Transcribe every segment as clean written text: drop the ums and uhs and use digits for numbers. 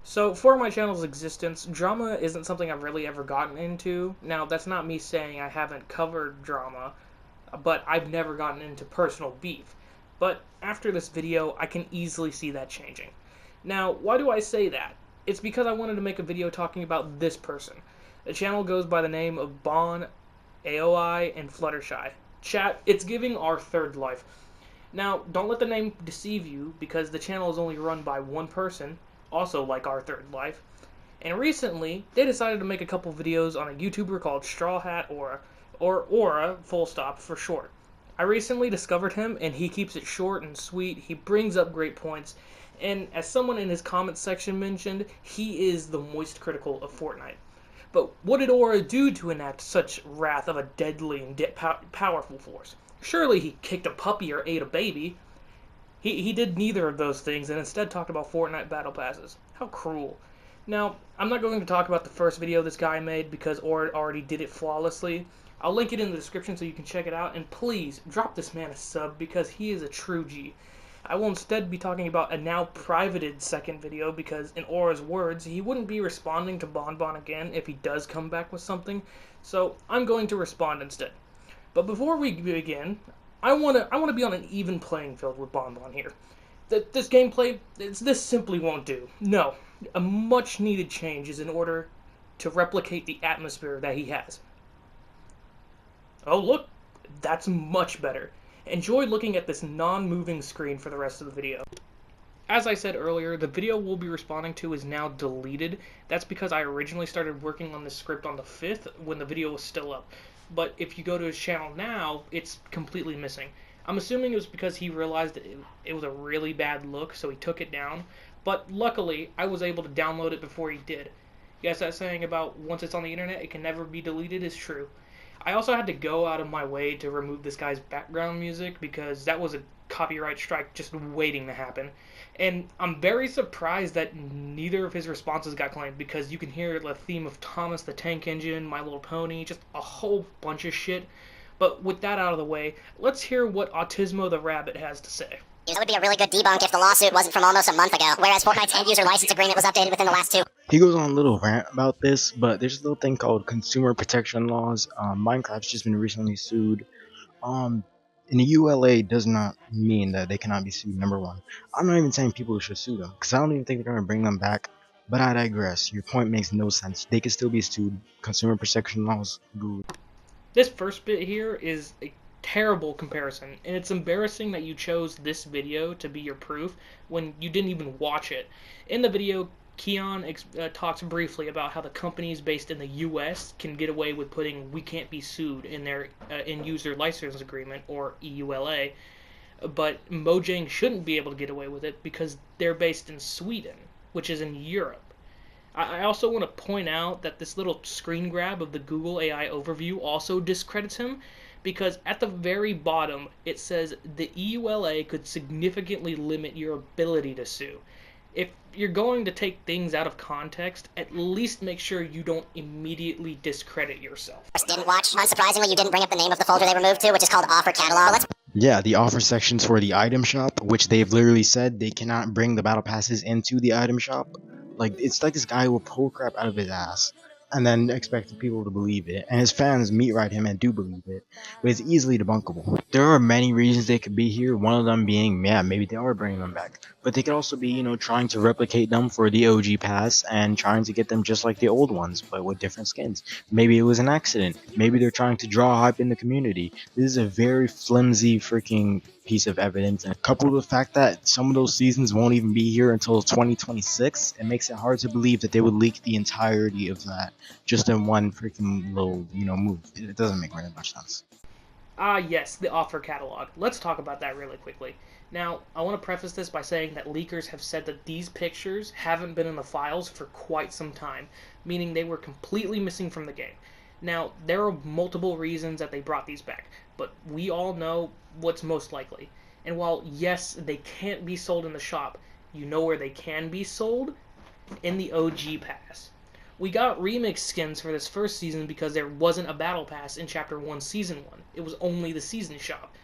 So, for my channel's existence, drama isn't something I've really ever gotten into. Now, that's not me saying I haven't covered drama, but I've never gotten into personal beef. But after this video, I can easily see that changing. Now, why do I say that? It's because I wanted to make a video talking about this person. The channel goes by the name of Bon, AOI, and Fluttershy. Chat, it's giving our third life. Now, don't let the name deceive you, because the channel is only run by one person, also like our third life. And recently, they decided to make a couple videos on a YouTuber called StrawHatAura, or Aura, full stop, for short. I recently discovered him, and he keeps it short and sweet. He brings up great points, and as someone in his comments section mentioned, he is the moist critical of Fortnite. But what did Aura do to enact such wrath of a deadly and powerful force? Surely he kicked a puppy or ate a baby. He did neither of those things and instead talked about Fortnite battle passes. How cruel. Now, I'm not going to talk about the first video this guy made because Aura already did it flawlessly. I'll link it in the description so you can check it out, and please drop this man a sub because he is a true G. I will instead be talking about a now privated second video because, in Aura's words, he wouldn't be responding to Bonbon again if he does come back with something, so I'm going to respond instead. But before we begin, I want to be on an even playing field with Bonbon here. This gameplay, this simply won't do. No, a much needed change is in order to replicate the atmosphere that he has. Oh look, that's much better. Enjoy looking at this non-moving screen for the rest of the video. As I said earlier, the video we'll be responding to is now deleted. That's because I originally started working on this script on the 5th when the video was still up. But if you go to his channel now, it's completely missing. I'm assuming it was because he realized that it was a really bad look, so he took it down. But luckily, I was able to download it before he did. Yes, that saying about once it's on the internet, it can never be deleted is true. I also had to go out of my way to remove this guy's background music because that was a copyright strike just waiting to happen. And I'm very surprised that neither of his responses got claimed because you can hear the theme of Thomas the Tank Engine, My Little Pony, just a whole bunch of shit. But with that out of the way, let's hear what Autismo the Rabbit has to say. That would be a really good debunk if the lawsuit wasn't from almost a month ago, whereas Fortnite's end-user license agreement was updated within the last 2. He goes on a little rant about this, but there's a little thing called consumer protection laws. Minecraft's just been recently sued. In the ULA does not mean that they cannot be sued, number one. I'm not even saying people should sue them, because I don't even think they're going to bring them back, but I digress. Your point makes no sense. They can still be sued. Consumer protection laws, good. This first bit here is a terrible comparison, and it's embarrassing that you chose this video to be your proof when you didn't even watch it. In the video, Keon talks briefly about how the companies based in the US can get away with putting "we can't be sued" in their end-user license agreement, or EULA, but Mojang shouldn't be able to get away with it because they're based in Sweden, which is in Europe. I also want to point out that this little screen grab of the Google AI overview also discredits him, because at the very bottom it says the EULA could significantly limit your ability to sue. If you're going to take things out of context, at least make sure you don't immediately discredit yourself. Didn't watch. Unsurprisingly, you didn't bring up the name of the folder they removed to, which is called Offer Catalog. Yeah, the offer sections for the item shop, which they've literally said they cannot bring the battle passes into the item shop. Like, it's like this guy will pull crap out of his ass and then expect people to believe it, and his fans meet right him and do believe it, but it's easily debunkable. There are many reasons they could be here, one of them being, yeah, maybe they are bringing them back, but they could also be, you know, trying to replicate them for the OG pass and trying to get them just like the old ones, but with different skins. Maybe it was an accident, maybe they're trying to draw hype in the community. This is a very flimsy freaking piece of evidence, and coupled with the fact that some of those seasons won't even be here until 2026, it makes it hard to believe that they would leak the entirety of that just in one freaking little, you know, move. It doesn't make very much sense. Ah yes, the offer catalog. Let's talk about that really quickly. Now, I want to preface this by saying that leakers have said that these pictures haven't been in the files for quite some time, meaning they were completely missing from the game. Now, there are multiple reasons that they brought these back, but we all know what's most likely. And while, yes, they can't be sold in the shop, you know where they can be sold? In the OG pass. We got remix skins for this first season because there wasn't a battle pass in Chapter 1 Season 1. It was only the season shop.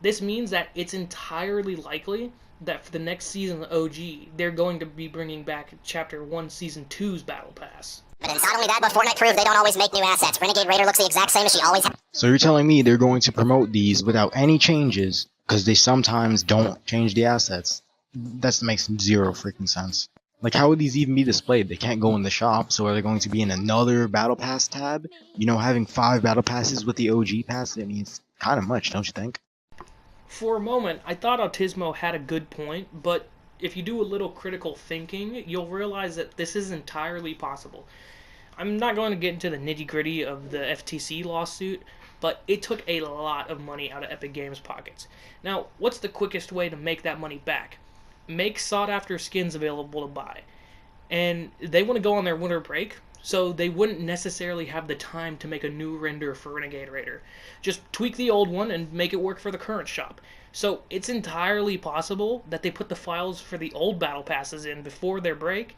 This means that it's entirely likely that for the next season of OG, they're going to be bringing back Chapter 1 Season 2's Battle Pass. But it's not only that, but Fortnite proved they don't always make new assets. Renegade Raider looks the exact same as she always has. So you're telling me they're going to promote these without any changes because they sometimes don't change the assets? That makes zero freaking sense. Like, how would these even be displayed? They can't go in the shop, so are they going to be in another Battle Pass tab? You know, having 5 Battle Passes with the OG pass, I mean, it's kind of much, don't you think? For a moment, I thought Autismo had a good point, but if you do a little critical thinking, you'll realize that this is entirely possible. I'm not going to get into the nitty-gritty of the FTC lawsuit, but it took a lot of money out of Epic Games' pockets. Now, what's the quickest way to make that money back? Make sought-after skins available to buy. And they want to go on their winter break, so they wouldn't necessarily have the time to make a new render for Renegade Raider. Just tweak the old one and make it work for the current shop. So it's entirely possible that they put the files for the old battle passes in before their break,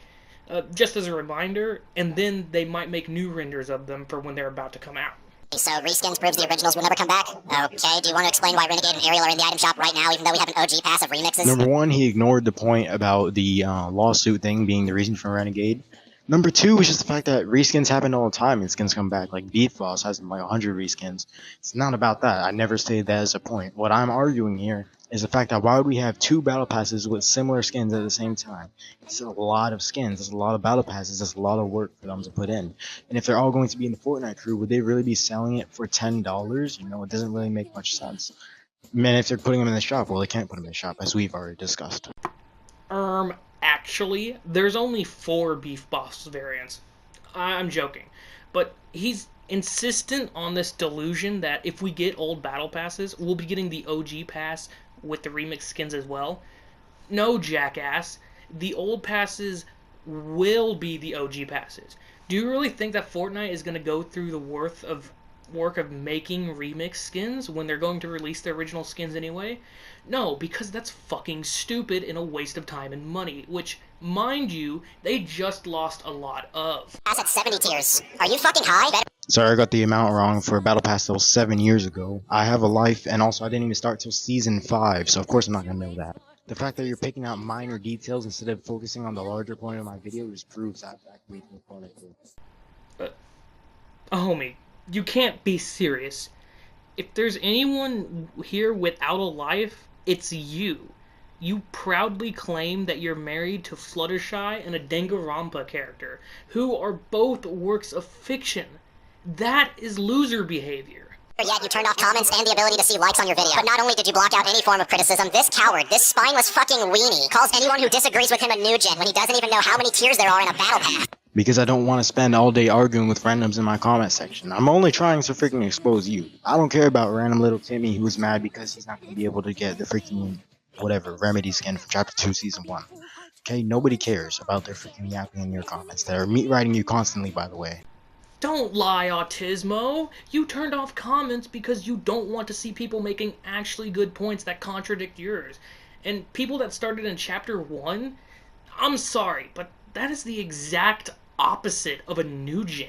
just as a reminder, and then they might make new renders of them for when they're about to come out. So reskins proves the originals will never come back? Okay, do you want to explain why Renegade and Ariel are in the item shop right now, even though we have an OG pass of remixes? Number one, he ignored the point about the lawsuit thing being the reason for Renegade. Number two is just the fact that reskins happen all the time and skins come back. Like, Beef Boss has like 100 reskins. It's not about that. I never say that as a point. What I'm arguing here is the fact that why would we have 2 battle passes with similar skins at the same time? It's a lot of skins. It's a lot of battle passes. It's a lot of work for them to put in. And if they're all going to be in the Fortnite crew, would they really be selling it for $10? You know, it doesn't really make much sense. Man, if they're putting them in the shop, well, they can't put them in the shop, as we've already discussed. Actually, there's only 4 Beef Boss variants. I'm joking. But he's insistent on this delusion that if we get old battle passes, we'll be getting the OG pass with the remix skins as well. No, jackass. The old passes will be the OG passes. Do you really think that Fortnite is going to go through the work of making remix skins when they're going to release their original skins anyway? No, because that's fucking stupid and a waste of time and money, which, mind you, they just lost a lot of. Pass at 70 tiers. Are you fucking high? Sorry, I got the amount wrong for a battle pass that was 7 years ago. I have a life, and also I didn't even start till season 5, so of course I'm not gonna know that. The fact that you're picking out minor details instead of focusing on the larger point of my video just proves that fact we can call it. Homie, you can't be serious. If there's anyone here without a life, it's you. You proudly claim that you're married to Fluttershy and a Danganronpa character, who are both works of fiction. That is loser behavior. Yet you turned off comments and the ability to see likes on your video. But not only did you block out any form of criticism, this coward, this spineless fucking weenie, calls anyone who disagrees with him a nugent when he doesn't even know how many tiers there are in a battle pass. Because I don't want to spend all day arguing with randoms in my comment section. I'm only trying to freaking expose you. I don't care about random little Timmy who's mad because he's not going to be able to get the freaking, whatever, remedy skin from Chapter 2 Season 1. Okay, nobody cares about their freaking yapping in your comments that are meat writing you constantly, by the way. Don't lie, Autismo. You turned off comments because you don't want to see people making actually good points that contradict yours. And people that started in Chapter 1, I'm sorry, but that is the exact opposite of a new gen.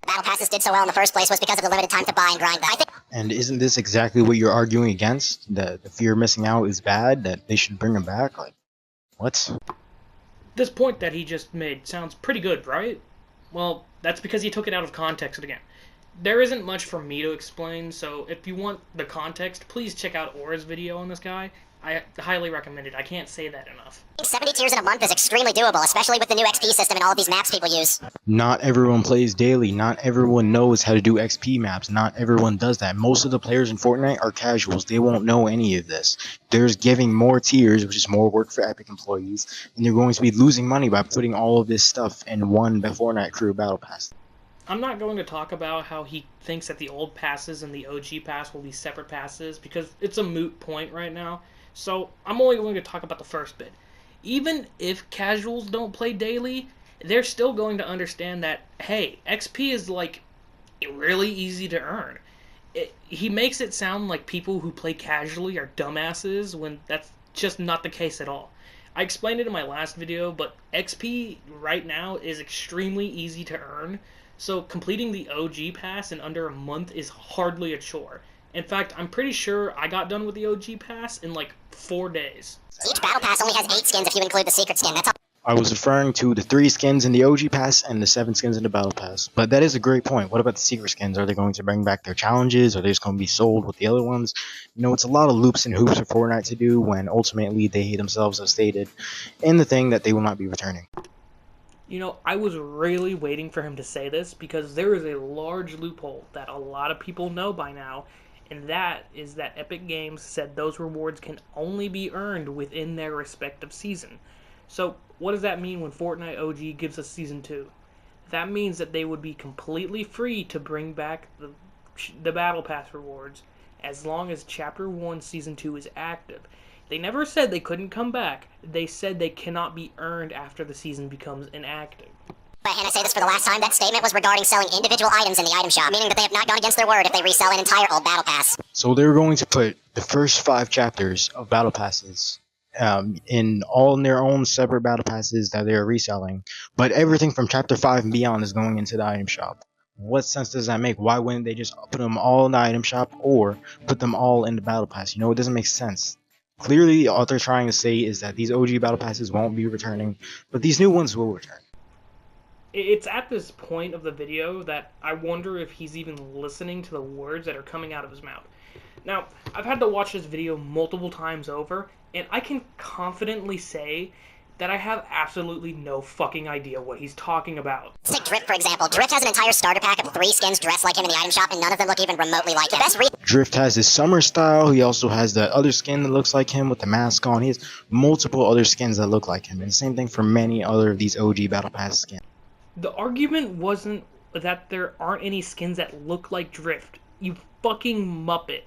Battle passes did so well in the first place was because of the limited time to buy and grind that. And isn't this exactly what you're arguing against? That the fear of missing out is bad? That they should bring them back? Like, what? This point that he just made sounds pretty good, right? Well, that's because he took it out of context again. There isn't much for me to explain, so if you want the context, please check out Aura's video on this guy. I highly recommend it. I can't say that enough. 70 tiers in a month is extremely doable, especially with the new XP system and all of these maps people use. Not everyone plays daily. Not everyone knows how to do XP maps. Not everyone does that. Most of the players in Fortnite are casuals. They won't know any of this. There's giving more tiers, which is more work for Epic employees, and they're going to be losing money by putting all of this stuff in one Fortnite crew battle pass. I'm not going to talk about how he thinks that the old passes and the OG pass will be separate passes, because it's a moot point right now. So I'm only going to talk about the first bit. Even if casuals don't play daily, they're still going to understand that, hey, XP is like really easy to earn. He makes it sound like people who play casually are dumbasses when that's just not the case at all. I explained it in my last video, but XP right now is extremely easy to earn, so completing the OG pass in under a month is hardly a chore. In fact, I'm pretty sure I got done with the OG pass in like 4 days. Each battle pass only has 8 skins if you include the secret skin. That's all. I was referring to the 3 skins in the OG pass and the 7 skins in the battle pass. But that is a great point. What about the secret skins? Are they going to bring back their challenges? Are they just going to be sold with the other ones? You know, it's a lot of loops and hoops for Fortnite to do when ultimately they themselves have stated in the thing that they will not be returning. You know, I was really waiting for him to say this because there is a large loophole that a lot of people know by now, and that is that Epic Games said those rewards can only be earned within their respective season. So, what does that mean when Fortnite OG gives us Season 2? That means that they would be completely free to bring back the Battle Pass rewards as long as Chapter 1 Season 2 is active. They never said they couldn't come back. They said they cannot be earned after the season becomes inactive. And I say this for the last time, that statement was regarding selling individual items in the item shop, meaning that they have not gone against their word if they resell an entire old battle pass. So they're going to put the first 5 chapters of battle passes in their own separate battle passes that they're reselling, but everything from chapter 5 and beyond is going into the item shop. What sense does that make? Why wouldn't they just put them all in the item shop or put them all in the battle pass? You know, it doesn't make sense. Clearly, all they're trying to say is that these OG battle passes won't be returning, but these new ones will return. It's at this point of the video that I wonder if he's even listening to the words that are coming out of his mouth. Now, I've had to watch this video multiple times over, and I can confidently say that I have absolutely no fucking idea what he's talking about. Take Drift, for example. Drift has an entire starter pack of 3 skins dressed like him in the item shop, and none of them look even remotely like him. Drift has his summer style. He also has the other skin that looks like him with the mask on. He has multiple other skins that look like him, and the same thing for many other of these OG Battle Pass skins. The argument wasn't that there aren't any skins that look like Drift. You fucking muppet.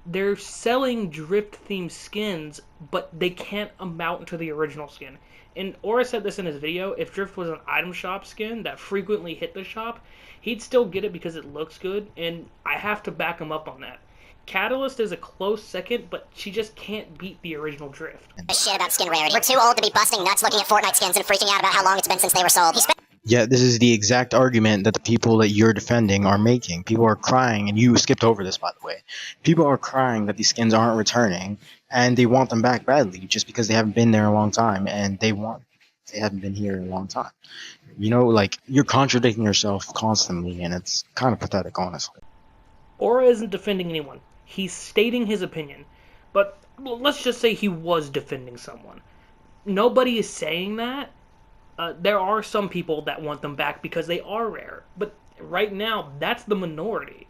They're selling Drift-themed skins, but they can't amount to the original skin. And Aura said this in his video, if Drift was an item shop skin that frequently hit the shop, he'd still get it because it looks good, and I have to back him up on that. Catalyst is a close second, but she just can't beat the original Drift. Shit about skin rarity. We're too old to be busting nuts looking at Fortnite skins and freaking out about how long it's been since they were sold. Yeah, this is the exact argument that the people that you're defending are making. People are crying, and you skipped over this, by the way. People are crying that these skins aren't returning, and they want them back badly, just because they haven't been there a long time, and they haven't been here in a long time. You know, like, you're contradicting yourself constantly, and it's kind of pathetic, honestly. Aura isn't defending anyone. He's stating his opinion. But let's just say he was defending someone. Nobody is saying that. There are some people that want them back because they are rare, but right now, that's the minority.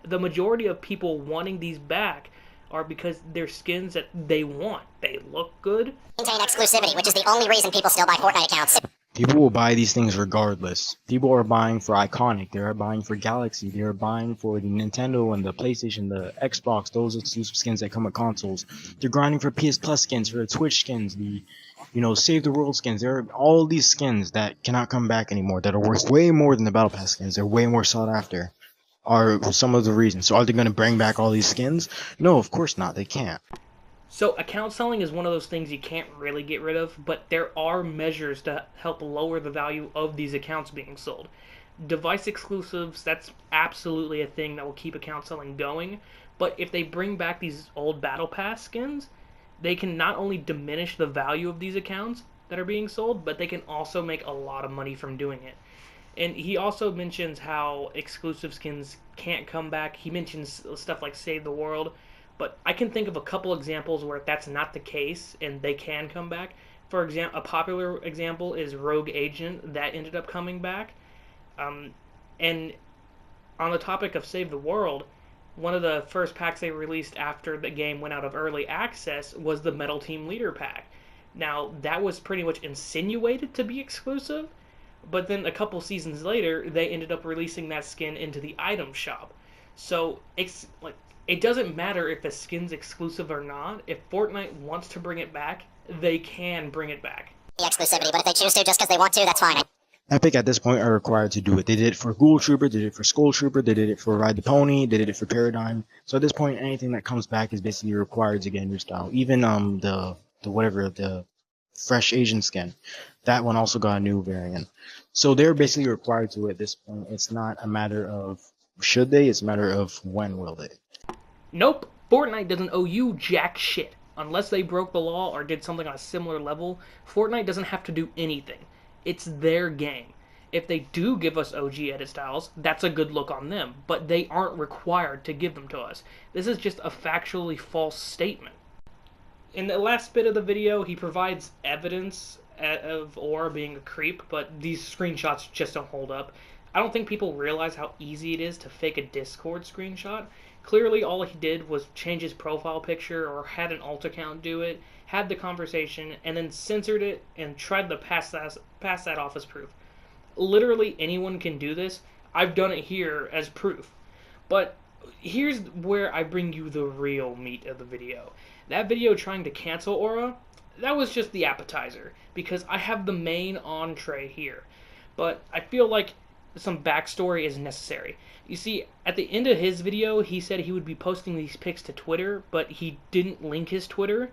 The majority of people wanting these back are because they're skins that they want. They look good. Maintain exclusivity, which is the only reason people still buy Fortnite accounts. People will buy these things regardless. People are buying for Iconic, they are buying for Galaxy, they are buying for the Nintendo and the PlayStation, the Xbox, those exclusive skins that come with consoles. They're grinding for PS Plus skins, for the Twitch skins, the Save the World skins. There are all these skins that cannot come back anymore, that are worth way more than the Battle Pass skins. They're way more sought after, are some of the reasons. So are they going to bring back all these skins? No, of course not. They can't. So account selling is one of those things you can't really get rid of, but there are measures to help lower the value of these accounts being sold. Device exclusives, that's absolutely a thing that will keep account selling going, but if they bring back these old Battle Pass skins, they can not only diminish the value of these accounts that are being sold, but they can also make a lot of money from doing it. And he also mentions how exclusive skins can't come back. He mentions stuff like Save the World, but I can think of a couple examples where that's not the case and they can come back. For example, a popular example is Rogue Agent that ended up coming back. And on the topic of Save the World, one of the first packs they released after the game went out of early access was the Metal Team Leader pack. Now, that was pretty much insinuated to be exclusive, but then a couple seasons later, they ended up releasing that skin into the item shop. So, it doesn't matter if the skin's exclusive or not. If Fortnite wants to bring it back, they can bring it back. The exclusivity, but if they choose to just because they want to, that's fine. Epic at this point are required to do it. They did it for Ghoul Trooper, they did it for Skull Trooper, they did it for Ride the Pony, they did it for Paradigm. So at this point, anything that comes back is basically required to get a new style. Even the Fresh Asian skin, that one also got a new variant. So they're basically required to at this point. It's not a matter of should they, it's a matter of when will they. Nope, Fortnite doesn't owe you jack shit. Unless they broke the law or did something on a similar level, Fortnite doesn't have to do anything. It's their game. If they do give us OG edit styles, that's a good look on them, but they aren't required to give them to us. This is just a factually false statement. In the last bit of the video, he provides evidence of Aura being a creep, but these screenshots just don't hold up. I don't think people realize how easy it is to fake a Discord screenshot. Clearly, all he did was change his profile picture or had an alt account do it, had the conversation, and then censored it and tried to pass that off as proof. Literally anyone can do this. I've done it here as proof. But here's where I bring you the real meat of the video. That video trying to cancel Aura, that was just the appetizer, because I have the main entree here. But I feel like some backstory is necessary. You see, at the end of his video, he said he would be posting these pics to Twitter, but he didn't link his Twitter.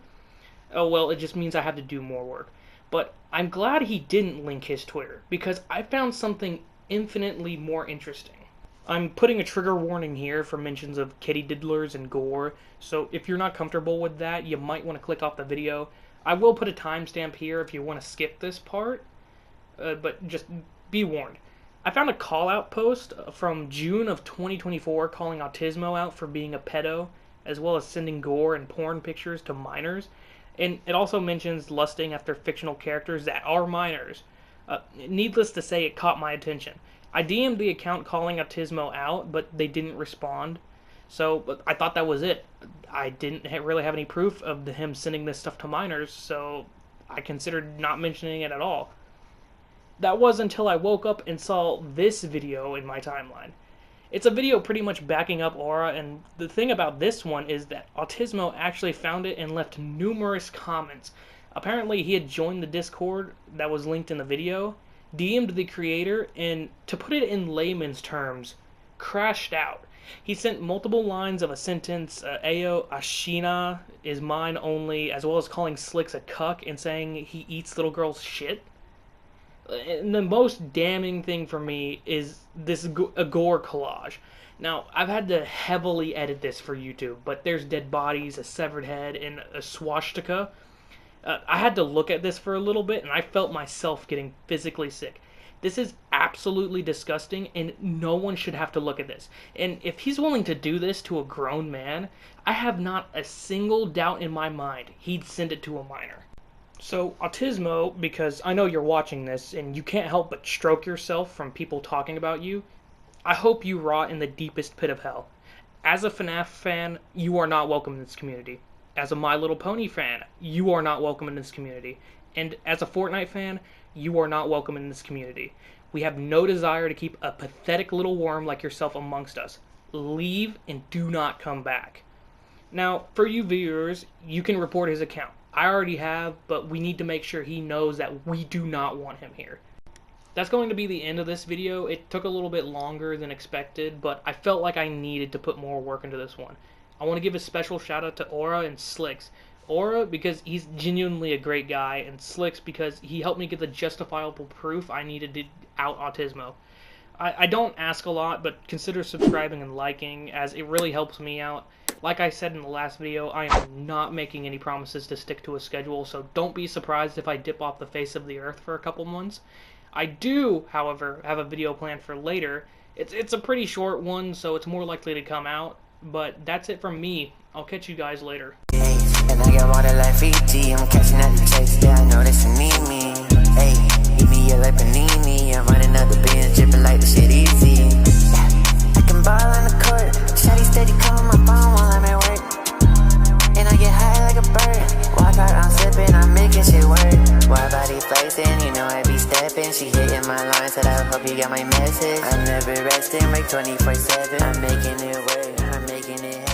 Oh well, it just means I have to do more work. But I'm glad he didn't link his Twitter, because I found something infinitely more interesting. I'm putting a trigger warning here for mentions of kitty diddlers and gore, so if you're not comfortable with that, you might want to click off the video. I will put a timestamp here if you want to skip this part, but just be warned. I found a call-out post from June of 2024 calling Autismo out for being a pedo, as well as sending gore and porn pictures to minors. And it also mentions lusting after fictional characters that are minors. Needless to say, it caught my attention. I DM'd the account calling Autismo out, but they didn't respond. So I thought that was it. I didn't really have any proof of him sending this stuff to minors, so I considered not mentioning it at all. That was until I woke up and saw this video in my timeline. It's a video pretty much backing up Aura, and the thing about this one is that Autismo actually found it and left numerous comments. Apparently he had joined the Discord that was linked in the video, DM'd the creator, and to put it in layman's terms, crashed out. He sent multiple lines of a sentence, Ayo Ashina is mine only, as well as calling Slicks a cuck and saying he eats little girls' shit. And the most damning thing for me is this gore collage. Now, I've had to heavily edit this for YouTube, but there's dead bodies, a severed head, and a swastika. I had to look at this for a little bit, and I felt myself getting physically sick. This is absolutely disgusting, and no one should have to look at this. And if he's willing to do this to a grown man, I have not a single doubt in my mind he'd send it to a minor. So, Autismo, because I know you're watching this, and you can't help but stroke yourself from people talking about you, I hope you rot in the deepest pit of hell. As a FNAF fan, you are not welcome in this community. As a My Little Pony fan, you are not welcome in this community. And as a Fortnite fan, you are not welcome in this community. We have no desire to keep a pathetic little worm like yourself amongst us. Leave and do not come back. Now, for you viewers, you can report his account. I already have, but we need to make sure he knows that we do not want him here. That's going to be the end of this video. It took a little bit longer than expected, but I felt like I needed to put more work into this one. I want to give a special shout out to Aura and Slicks. Aura because he's genuinely a great guy, and Slicks because he helped me get the justifiable proof I needed to out Autismo. I don't ask a lot, but consider subscribing and liking, as it really helps me out. Like I said in the last video, I am not making any promises to stick to a schedule, so don't be surprised if I dip off the face of the earth for a couple months. I do, however, have a video planned for later. It's a pretty short one, so it's more likely to come out, but that's it from me. I'll catch you guys later. And I got water like Fiji, I'm catching out the chase, yeah, I know that you need me. Hey, eat me up like panini, I'm running up the bins, dripping like the shit easy. I can ball on the court, shawty steady calling my phone while I'm at work. And I get high like a bird, walk out, I'm slipping, I'm making shit work. Why body flexing, you know I be stepping, she hitting my line, said I hope you got my message. I'm never resting, like 24/7, I'm making it work, I'm making it happen.